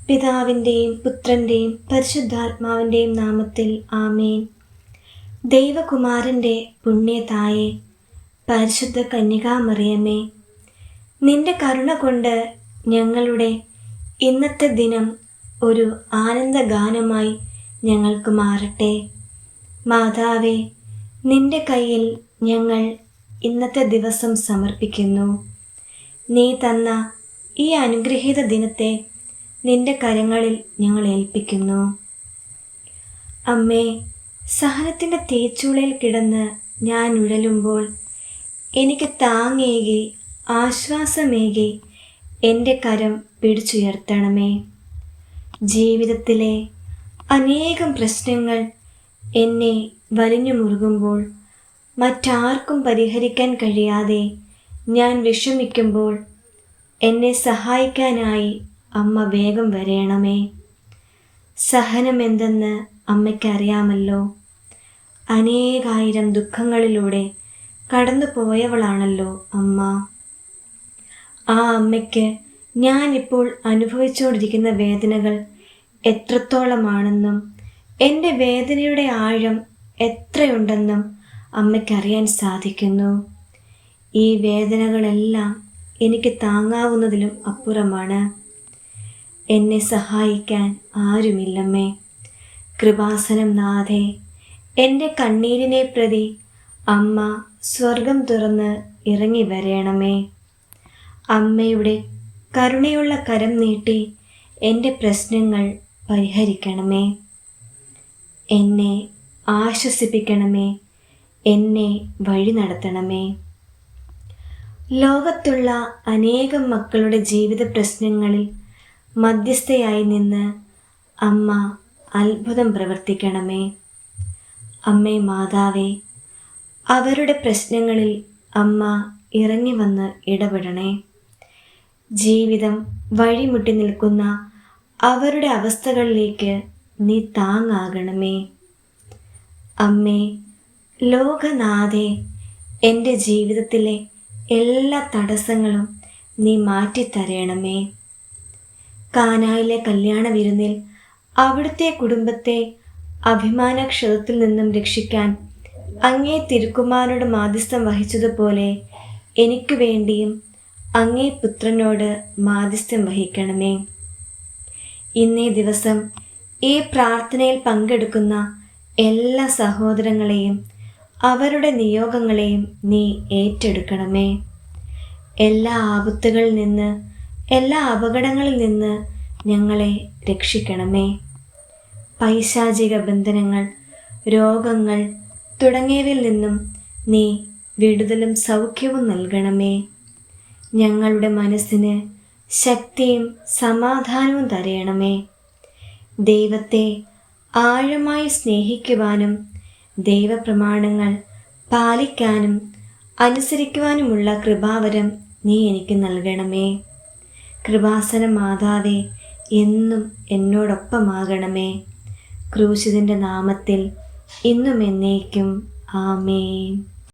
പിതാവിൻ്റെയും പുത്രൻ്റെയും പരിശുദ്ധാത്മാവിൻ്റെയും നാമത്തിൽ ആമേൻ. ദൈവകുമാരൻ്റെ പുണ്യതായേ, പരിശുദ്ധ കന്യകാമറിയമേ, നിന്റെ കരുണ കൊണ്ട് ഞങ്ങളുടെ ഇന്നത്തെ ദിനം ഒരു ആനന്ദഗാനമായി ഞങ്ങൾക്ക് മാറട്ടെ. മാതാവേ, നിന്റെ കയ്യിൽ ഞങ്ങൾ ഇന്നത്തെ ദിവസം സമർപ്പിക്കുന്നു. നീ തന്ന ഈ അനുഗ്രഹീത ദിനത്തെ നിന്റെ കരങ്ങളിൽ ഞങ്ങൾ ഏൽപ്പിക്കുന്നു. അമ്മേ, സഹനത്തിൻ്റെ തീച്ചൂളയിൽ കിടന്ന് ഞാൻ ഉഴലുമ്പോൾ എനിക്ക് താങ്ങേകി ആശ്വാസമേകി എൻ്റെ കരം പിടിച്ചുയർത്തണമേ. ജീവിതത്തിലെ അനേകം പ്രശ്നങ്ങൾ എന്നെ വലിഞ്ഞു മുറുകുമ്പോൾ, മറ്റാർക്കും പരിഹരിക്കാൻ കഴിയാതെ ഞാൻ വിഷമിക്കുമ്പോൾ എന്നെ സഹായിക്കാനായി അമ്മ വേഗം വരയണമേ. സഹനമെന്തെന്ന് അമ്മയ്ക്കറിയാമല്ലോ. അനേകായിരം ദുഃഖങ്ങളിലൂടെ കടന്നു പോയവളാണല്ലോ അമ്മ. ആ അമ്മയ്ക്ക് ഞാനിപ്പോൾ അനുഭവിച്ചുകൊണ്ടിരിക്കുന്ന വേദനകൾ എത്രത്തോളമാണെന്നും എൻ്റെ വേദനയുടെ ആഴം എത്രയുണ്ടെന്നും അമ്മയ്ക്കറിയാൻ സാധിക്കുന്നു. ഈ വേദനകളെല്ലാം എനിക്ക് താങ്ങാവുന്നതിലും അപ്പുറമാണ്. എന്നെ സഹായിക്കാൻ ആരുമില്ലമ്മേ. കൃപാസനം നാഥേ, എൻ്റെ കണ്ണീരിനെ പ്രതി അമ്മ സ്വർഗം തുറന്ന് ഇറങ്ങി വരയണമേ. അമ്മയുടെ കരുണയുള്ള കരം നീട്ടി എൻ്റെ പ്രശ്നങ്ങൾ പരിഹരിക്കണമേ. എന്നെ ആശ്വസിപ്പിക്കണമേ. എന്നെ വഴി നടത്തണമേ. ലോകത്തുള്ള അനേകം മക്കളുടെ ജീവിത പ്രശ്നങ്ങളിൽ മധ്യസ്ഥയായി നിന്ന് അമ്മ അത്ഭുതം പ്രവർത്തിക്കണമേ. അമ്മേ മാതാവേ, അവരുടെ പ്രശ്നങ്ങളിൽ അമ്മ ഇറങ്ങി വന്ന് ഇടപെടണേ. ജീവിതം വഴിമുട്ടി നിൽക്കുന്ന അവരുടെ അവസ്ഥകളിലേക്ക് നീ താങ്ങാകണമേ. അമ്മേ, ലോകനാഥേ, എൻ്റെ ജീവിതത്തിലെ എല്ലാ തടസ്സങ്ങളും നീ മാറ്റിത്തരയണമേ. കാനായിലെ കല്യാണ വിരുന്നിൽ അവിടുത്തെ കുടുംബത്തെ അഭിമാനക്ഷതത്തിൽ നിന്നും രക്ഷിക്കാൻ അങ്ങേ തിരുക്കുമാരനോട് മാധ്യസ്ഥം വഹിച്ചതുപോലെ എനിക്ക് വേണ്ടിയും അങ്ങേ പുത്രനോട് മാധ്യസ്ഥം വഹിക്കണമേ. ഇന്നേ ദിവസം ഈ പ്രാർത്ഥനയിൽ പങ്കെടുക്കുന്ന എല്ലാ സഹോദരങ്ങളെയും അവരുടെ നിയോഗങ്ങളെയും നീ ഏറ്റെടുക്കണമേ. എല്ലാ ആപത്തുകളിൽ നിന്ന്, എല്ലാ അപകടങ്ങളിൽ നിന്ന് ഞങ്ങളെ രക്ഷിക്കണമേ. പൈശാചിക ബന്ധനങ്ങൾ, രോഗങ്ങൾ തുടങ്ങിയവയിൽ നിന്നും നീ വിടുതലും സൗഖ്യവും നൽകണമേ. ഞങ്ങളുടെ മനസ്സിന് ശക്തിയും സമാധാനവും തരയണമേ. ദൈവത്തെ ആഴമായി സ്നേഹിക്കുവാനും ദൈവപ്രമാണങ്ങൾ പാലിക്കാനും അനുസരിക്കുവാനുമുള്ള കൃപാവരം നീ എനിക്ക് നൽകണമേ. കൃപാസന മാതാവേ, എന്നും എന്നോടൊപ്പമാകണമേ. ക്രൂശിതൻ്റെ നാമത്തിൽ ഇന്നും എന്നേക്കും ആമേൻ.